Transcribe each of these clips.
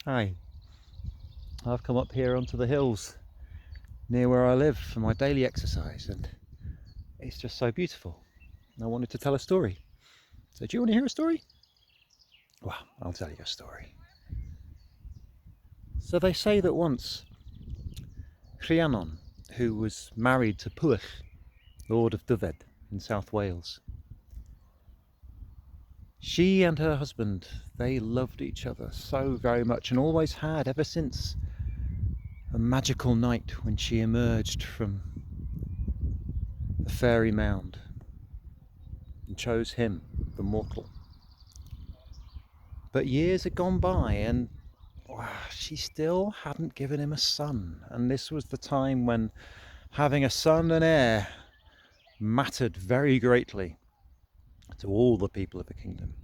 Hi, I've come up here onto the hills near where I live for my daily exercise, and it's just so beautiful. I wanted to tell a story. So, do you want to hear a story? Well, I'll tell you a story. So, they say that once Rhiannon, who was married to Pwyll, Lord of Dyfed in South Wales, she and her husband, they loved each other so very much and always had ever since a magical night when she emerged from the fairy mound and chose him, the mortal. But years had gone by and she still hadn't given him a son. And this was the time when having a son and heir mattered very greatly to all the people of the kingdom.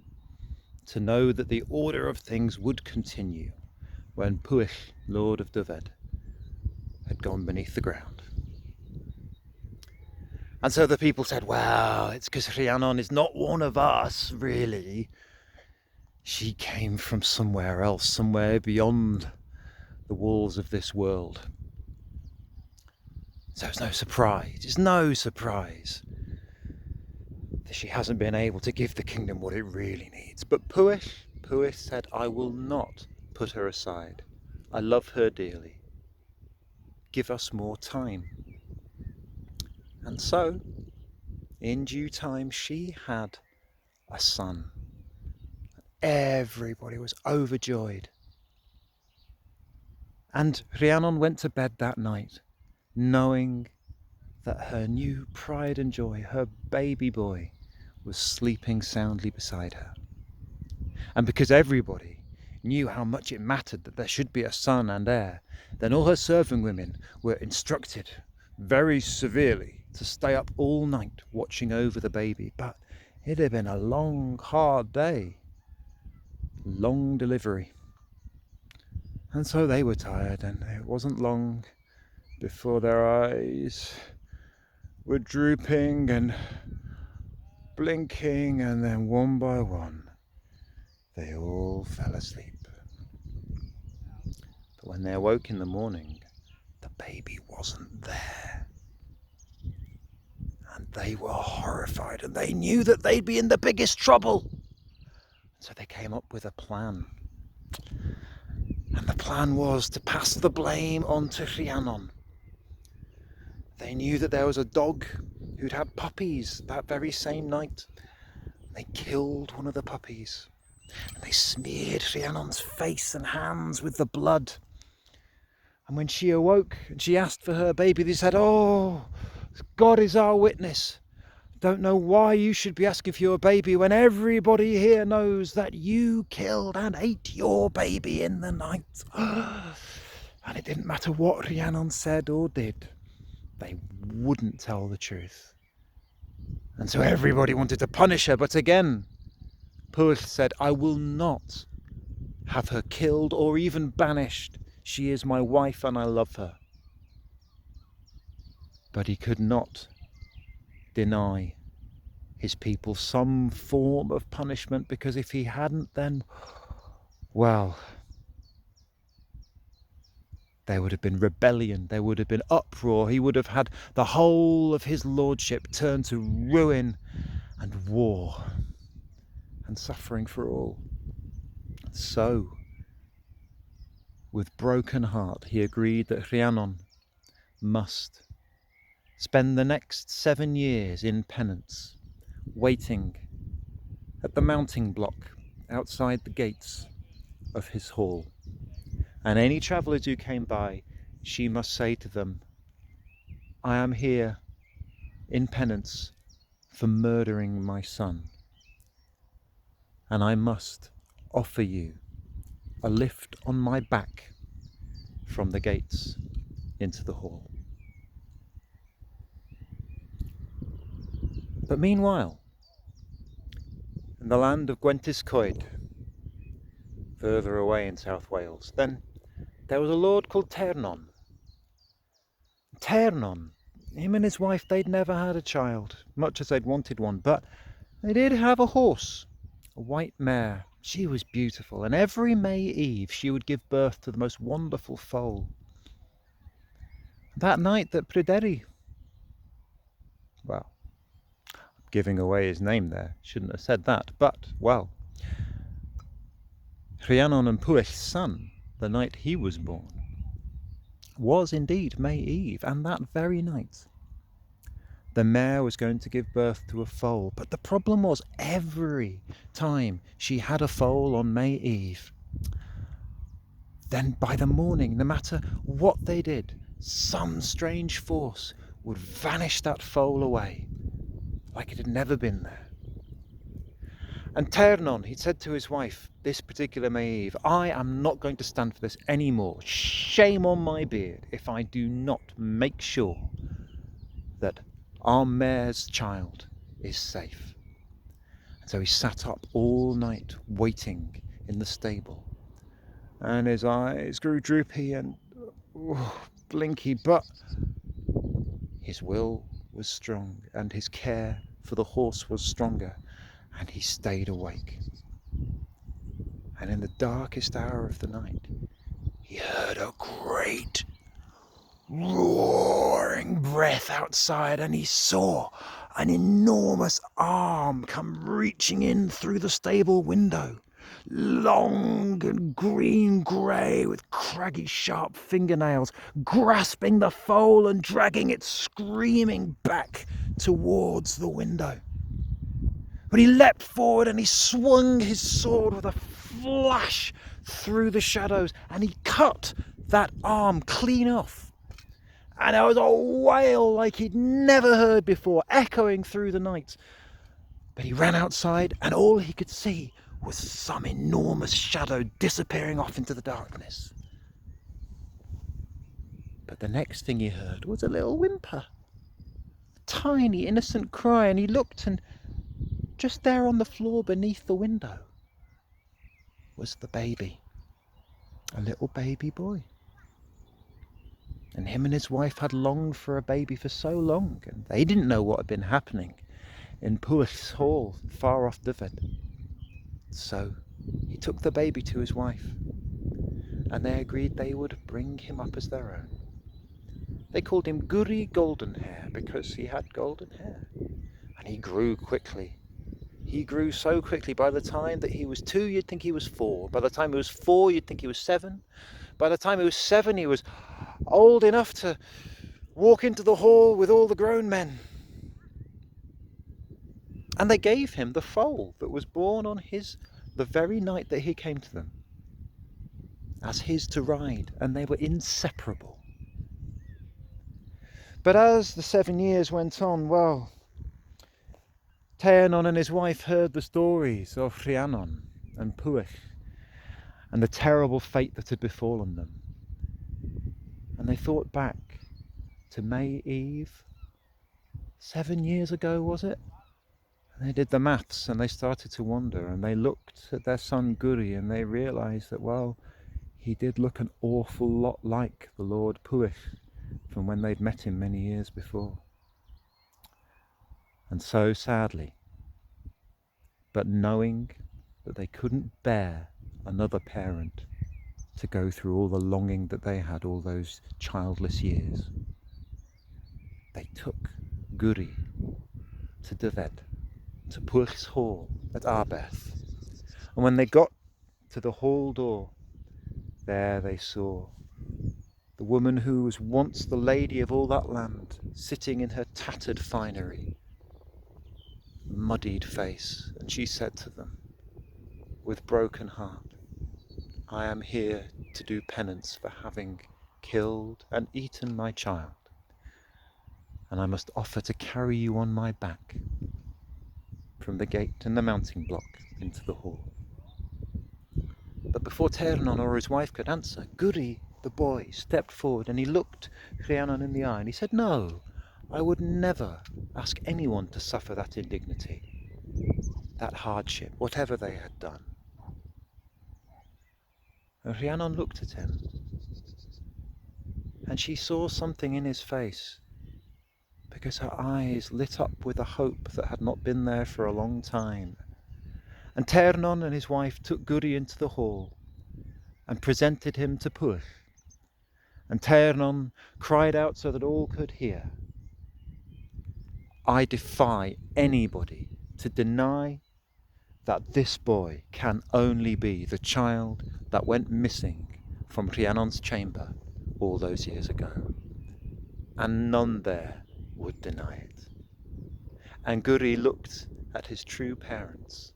To know that the order of things would continue when Pwyll, Lord of Dyfed, had gone beneath the ground. And so the people said, well, it's because Rhiannon is not one of us, really. She came from somewhere else, somewhere beyond the walls of this world. So it's no surprise that she hasn't been able to give the kingdom what it really needs. But Pwyll said, I will not put her aside. I love her dearly. Give us more time. And so, in due time, she had a son. Everybody was overjoyed. And Rhiannon went to bed that night, knowing that her new pride and joy, her baby boy, was sleeping soundly beside her. And because everybody knew how much it mattered that there should be a son and heir, then all her serving women were instructed very severely to stay up all night watching over the baby. But it had been a long, hard day. Long delivery. And so they were tired, and it wasn't long before their eyes were drooping and blinking, and then one by one they all fell asleep. But when they awoke in the morning, the baby wasn't there. And they were horrified, and they knew that they'd be in the biggest trouble. So they came up with a plan. And the plan was to pass the blame on to Rhiannon. They knew that there was a dog who'd had puppies that very same night. They killed one of the puppies, and they smeared Rhiannon's face and hands with the blood. And when she awoke and she asked for her baby, they said, oh, God is our witness. Don't know why you should be asking for your baby when everybody here knows that you killed and ate your baby in the night. And it didn't matter what Rhiannon said or did. They wouldn't tell the truth. And so everybody wanted to punish her. But again, Pwyll said, I will not have her killed or even banished. She is my wife and I love her. But he could not deny his people some form of punishment, because if he hadn't, then, well, there would have been rebellion, there would have been uproar, he would have had the whole of his lordship turned to ruin and war and suffering for all. So, with broken heart, he agreed that Rhiannon must spend the next 7 years in penance, waiting at the mounting block outside the gates of his hall. And any travellers who came by, she must say to them, I am here in penance for murdering my son, and I must offer you a lift on my back from the gates into the hall. But meanwhile, in the land of Gwentis Coed, further away in South Wales, then there was a lord called Ternon. Ternon, him and his wife, they'd never had a child, much as they'd wanted one, but they did have a horse, a white mare, She was beautiful, and every May Eve she would give birth to the most wonderful foal. That night that Pryderi, well, giving away his name there, shouldn't have said that, but, well, Rhiannon and Pwyll's son, the night he was born, was indeed May Eve, and that very night the mare was going to give birth to a foal. But the problem was, every time she had a foal on May Eve, then by the morning, no matter what they did, some strange force would vanish that foal away, like it had never been there. And Ternon, he said to his wife, this particular May Eve, I am not going to stand for this anymore. Shame on my beard if I do not make sure that our mare's child is safe. And so he sat up all night waiting in the stable, and his eyes grew droopy and blinky, but his will was strong and his care for the horse was stronger, and he stayed awake. And in the darkest hour of the night, he heard a great roaring breath outside, and he saw an enormous arm come reaching in through the stable window, long and green-grey with craggy sharp fingernails, grasping the foal and dragging it screaming back towards the window. But he leapt forward and he swung his sword with a flash through the shadows, and he cut that arm clean off. And there was a wail like he'd never heard before, echoing through the night. But he ran outside, and all he could see was some enormous shadow disappearing off into the darkness. But the next thing he heard was a little whimper, a tiny innocent cry, and he looked, and just there on the floor beneath the window was the baby, a little baby boy. And him and his wife had longed for a baby for so long, and they didn't know what had been happening in Pwyll's hall far off Dyfed. So he took the baby to his wife, and they agreed they would bring him up as their own. They called him Guri Goldenhair because he had golden hair, and he grew quickly. He grew so quickly. By the time that he was 2, you'd think he was 4. By the time he was 4, you'd think he was 7. By the time he was 7, he was old enough to walk into the hall with all the grown men. And they gave him the foal that was born on the very night that he came to them, as his to ride, and they were inseparable. But as the 7 years went on, well, Rhiannon and his wife heard the stories of Rhiannon and Pwyll and the terrible fate that had befallen them. And they thought back to May Eve, 7 years ago, was it? And they did the maths, and they started to wonder, and they looked at their son Guri, and they realised that, well, he did look an awful lot like the Lord Pwyll from when they'd met him many years before. And so, sadly, but knowing that they couldn't bear another parent to go through all the longing that they had all those childless years, they took Guri to Dyfed, to Pwyll's hall at Arbeth. And when they got to the hall door, there they saw the woman who was once the lady of all that land, sitting in her tattered finery, muddied face, and she said to them, with broken heart, I am here to do penance for having killed and eaten my child, and I must offer to carry you on my back from the gate and the mounting block into the hall. But before Ternon or his wife could answer, Guri, the boy, stepped forward, and he looked Rhiannon in the eye, and he said, no, I would never ask anyone to suffer that indignity, that hardship, whatever they had done. And Rhiannon looked at him, and she saw something in his face, because her eyes lit up with a hope that had not been there for a long time. And Ternon and his wife took Guri into the hall and presented him to Pwyll. And Ternon cried out so that all could hear, "I defy anybody to deny that this boy can only be the child that went missing from Rhiannon's chamber all those years ago." And none there would deny it. And Guri looked at his true parents,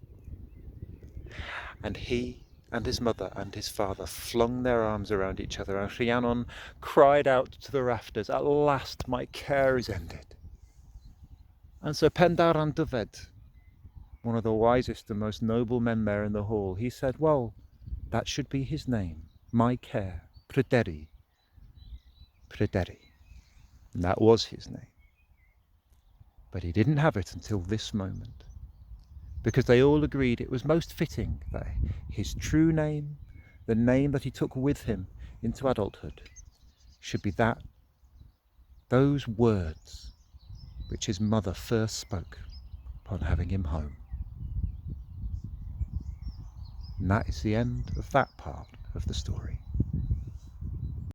and he and his mother and his father flung their arms around each other, and Rhiannon cried out to the rafters, "At last my care is ended." And Sir Pendar an Dyfed, one of the wisest and most noble men there in the hall, he said, "Well, that should be his name, my care, Pryderi. Pryderi." And that was his name. But he didn't have it until this moment, because they all agreed it was most fitting that his true name, the name that he took with him into adulthood, should be those words which his mother first spoke upon having him home. And that is the end of that part of the story.